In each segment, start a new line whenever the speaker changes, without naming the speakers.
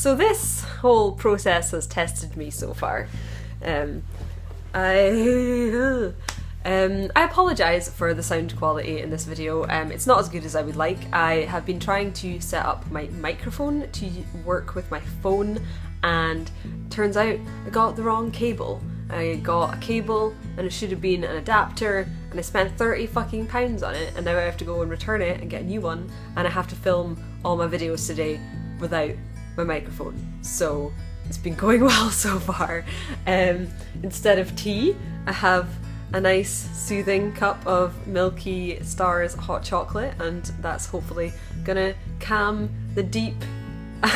So this whole process has tested me so far. I apologise for the sound quality in this video. It's not as good as I would like. I have been trying to set up my microphone to work with my phone, and turns out I got the wrong cable. I got a cable and it should have been an adapter, and I spent 30 fucking pounds on it, and now I have to go and return it and get a new one, and I have to film all my videos today without my microphone. So it's been going well so far. Instead of tea, I have a nice soothing cup of Milky Stars hot chocolate, and that's hopefully gonna calm the deep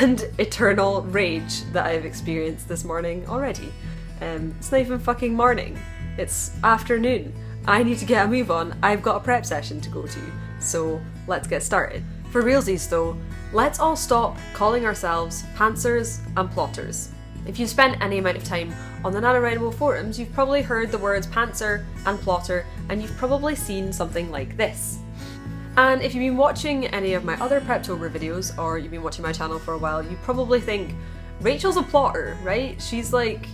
and eternal rage that I've experienced this morning already. It's not even fucking morning, it's afternoon. I need to get a move on. I've got a prep session to go to, so let's get started. For realsies though, let's all stop calling ourselves pantsers and plotters. If you've spent any amount of time on the NaNoWriMo forums, you've probably heard the words pantser and plotter, and you've probably seen something like this. And if you've been watching any of my other Preptober videos, or you've been watching my channel for a while, you probably think, Rachel's a plotter, right? She's like,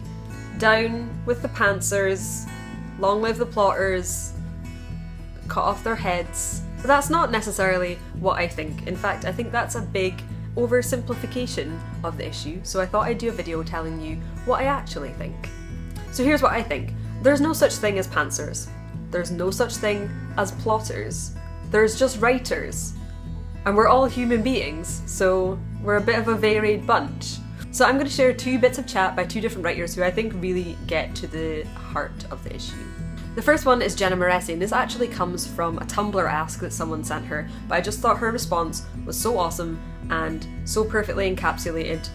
down with the pantsers, long live the plotters, cut off their heads. But that's not necessarily what I think. In fact, I think that's a big oversimplification of the issue, so I thought I'd do a video telling you what I actually think. So here's what I think. There's no such thing as pantsers. There's no such thing as plotters. There's just writers. And we're all human beings, so we're a bit of a varied bunch. So I'm going to share two bits of chat by two different writers who I think really get to the heart of the issue. The first one is Jenna Moresi, and this actually comes from a Tumblr ask that someone sent her, but I just thought her response was so awesome and so perfectly encapsulated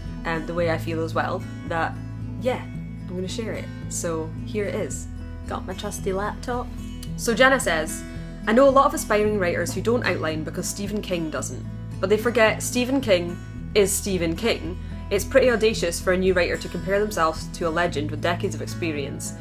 the way I feel as well, that yeah, I'm going to share it. So here it is. Got my trusty laptop. So Jenna says, I know a lot of aspiring writers who don't outline because Stephen King doesn't, but they forget Stephen King is Stephen King. It's pretty audacious for a new writer to compare themselves to a legend with decades of experience.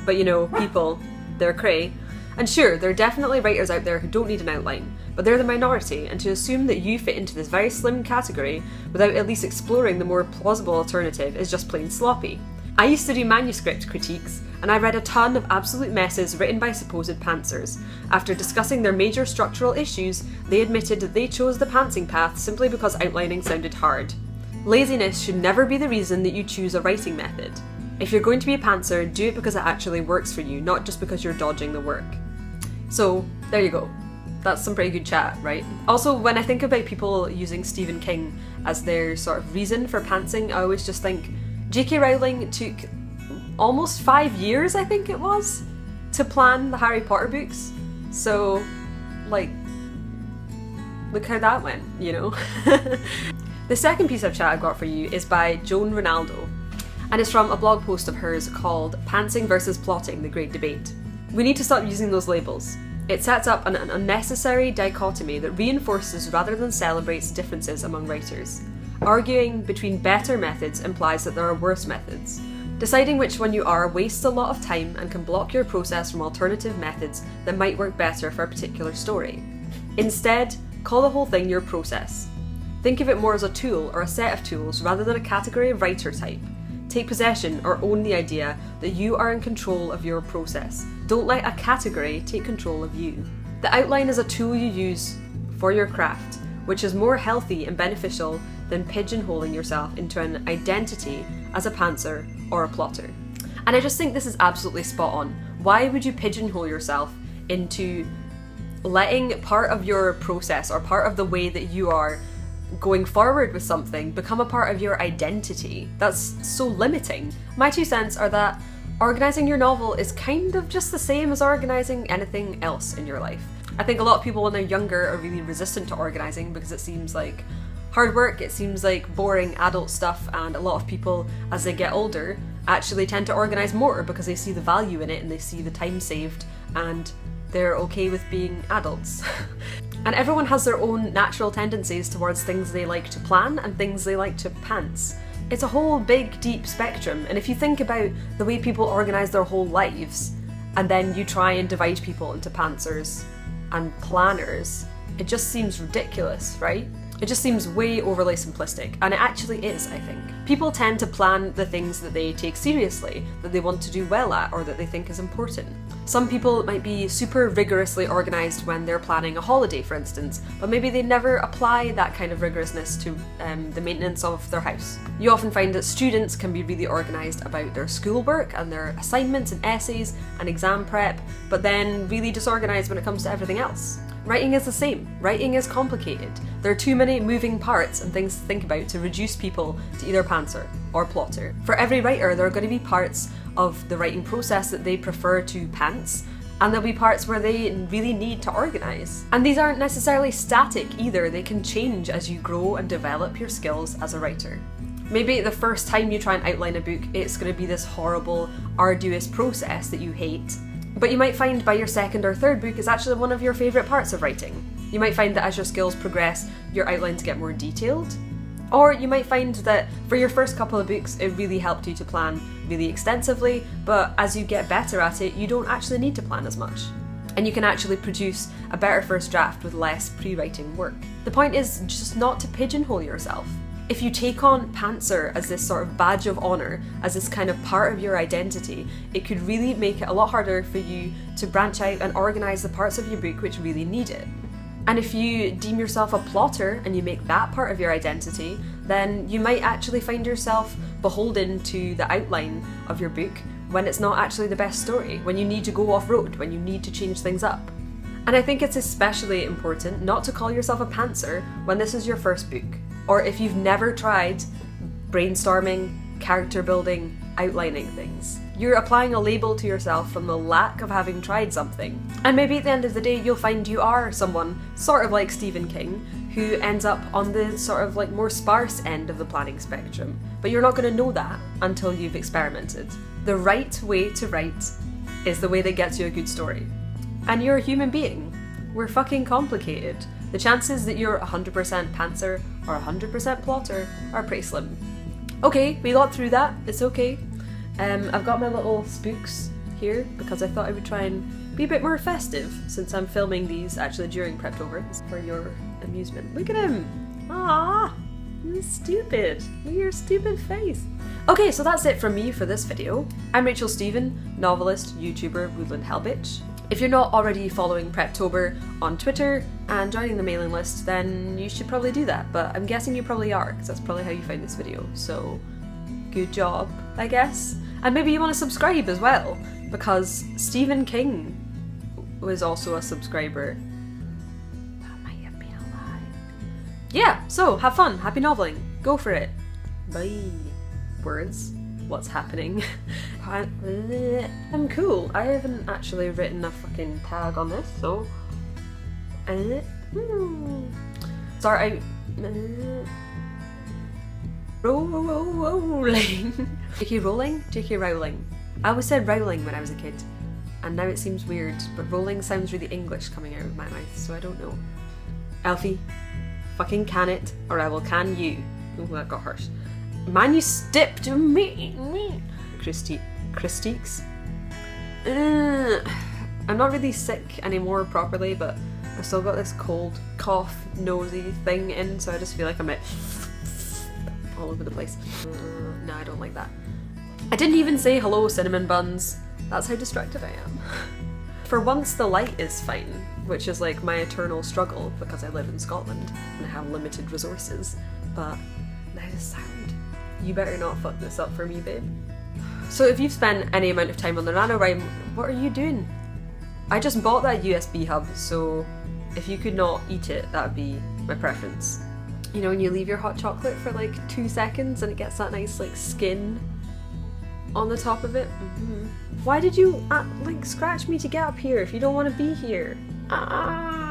But you know, people, they're cray. And sure, there are definitely writers out there who don't need an outline, but they're the minority, and to assume that you fit into this very slim category without at least exploring the more plausible alternative is just plain sloppy. I used to do manuscript critiques, and I read a ton of absolute messes written by supposed pantsers. After discussing their major structural issues, they admitted that they chose the pantsing path simply because outlining sounded hard. Laziness should never be the reason that you choose a writing method. If you're going to be a pantser, do it because it actually works for you, not just because you're dodging the work. So, there you go. That's some pretty good chat, right? Also, when I think about people using Stephen King as their sort of reason for pantsing, I always just think J.K. Rowling took almost 5 years, I think it was, to plan the Harry Potter books. So, like, look how that went, you know? The second piece of chat I've got for you is by Joan Ronaldo, and it's from a blog post of hers called Pantsing versus Plotting, the Great Debate. We need to stop using those labels. It sets up an unnecessary dichotomy that reinforces rather than celebrates differences among writers. Arguing between better methods implies that there are worse methods. Deciding which one you are wastes a lot of time and can block your process from alternative methods that might work better for a particular story. Instead, call the whole thing your process. Think of it more as a tool or a set of tools rather than a category of writer type. Take possession or own the idea that you are in control of your process. Don't let a category take control of you. The outline is a tool you use for your craft, which is more healthy and beneficial than pigeonholing yourself into an identity as a pantser or a plotter. And I just think this is absolutely spot on. Why would you pigeonhole yourself into letting part of your process or part of the way that you are going forward with something become a part of your identity? That's so limiting. My 2 cents are that organising your novel is kind of just the same as organising anything else in your life. I think a lot of people when they're younger are really resistant to organising because it seems like hard work, it seems like boring adult stuff, and a lot of people as they get older actually tend to organise more because they see the value in it and they see the time saved and they're okay with being adults. And everyone has their own natural tendencies towards things they like to plan and things they like to pants. It's a whole big, deep spectrum, and if you think about the way people organise their whole lives, and then you try and divide people into pantsers and planners, it just seems ridiculous, right? It just seems way overly simplistic, and it actually is, I think. People tend to plan the things that they take seriously, that they want to do well at, or that they think is important. Some people might be super rigorously organised when they're planning a holiday, for instance, but maybe they never apply that kind of rigorousness to the maintenance of their house. You often find that students can be really organised about their schoolwork and their assignments and essays and exam prep, but then really disorganised when it comes to everything else. Writing is the same. Writing is complicated. There are too many moving parts and things to think about to reduce people to either pantser or plotter. For every writer, there are going to be parts of the writing process that they prefer to pants, and there'll be parts where they really need to organise. And these aren't necessarily static either, they can change as you grow and develop your skills as a writer. Maybe the first time you try and outline a book, it's going to be this horrible, arduous process that you hate. But you might find by your second or third book is actually one of your favourite parts of writing. You might find that as your skills progress, your outlines get more detailed. Or you might find that for your first couple of books, it really helped you to plan really extensively, but as you get better at it, you don't actually need to plan as much. And you can actually produce a better first draft with less pre-writing work. The point is just not to pigeonhole yourself. If you take on pantser as this sort of badge of honour, as this kind of part of your identity, it could really make it a lot harder for you to branch out and organise the parts of your book which really need it. And if you deem yourself a plotter and you make that part of your identity, then you might actually find yourself beholden to the outline of your book when it's not actually the best story, when you need to go off-road, when you need to change things up. And I think it's especially important not to call yourself a pantser when this is your first book, or if you've never tried brainstorming, character building, outlining things. You're applying a label to yourself from the lack of having tried something. And maybe at the end of the day you'll find you are someone sort of like Stephen King, who ends up on the sort of like more sparse end of the planning spectrum. But you're not going to know that until you've experimented. The right way to write is the way that gets you a good story. And you're a human being. We're fucking complicated. The chances that you're 100% pantser or 100% plotter are pretty slim. Okay, we got through that, it's okay. I've got my little spooks here because I thought I would try and be a bit more festive since I'm filming these actually during Preptober for your amusement. Look at him! Ah, he's stupid. Look at your stupid face. Okay, so that's it from me for this video. I'm Rachel Stephen, novelist, YouTuber, Woodland Hellbitch. If you're not already following Preptober on Twitter and joining the mailing list, then you should probably do that, but I'm guessing you probably are, because that's probably how you found this video, so good job, I guess. And maybe you want to subscribe as well, because Stephen King was also a subscriber. That might have been a lie. Yeah, so have fun, happy noveling, go for it. Bye. Words. What's happening? I'm cool. I haven't actually written a fucking tag on this, so start out rolling. JK Rowling? JK Rowling. I always said Rowling when I was a kid, and now it seems weird, but rolling sounds really English coming out of my mouth, so I don't know. Alfie, fucking can it, or I will can you. Oh, that got harsh. Man, you stepped to me. Critiques. I'm not really sick anymore properly, but I've still got this cold, cough, nosy thing in, so I just feel like I'm all over the place. No, I don't like that. I didn't even say hello, cinnamon buns. That's how distracted I am. For once, the light is fine, which is like my eternal struggle because I live in Scotland and I have limited resources. But now the sound. You better not fuck this up for me, babe. So if you've spent any amount of time on the NaNoWriMo, what are you doing? I just bought that USB hub, so if you could not eat it, that would be my preference. You know when you leave your hot chocolate for like 2 seconds and it gets that nice like skin on the top of it? Why did you like scratch me to get up here if you don't want to be here? Ah!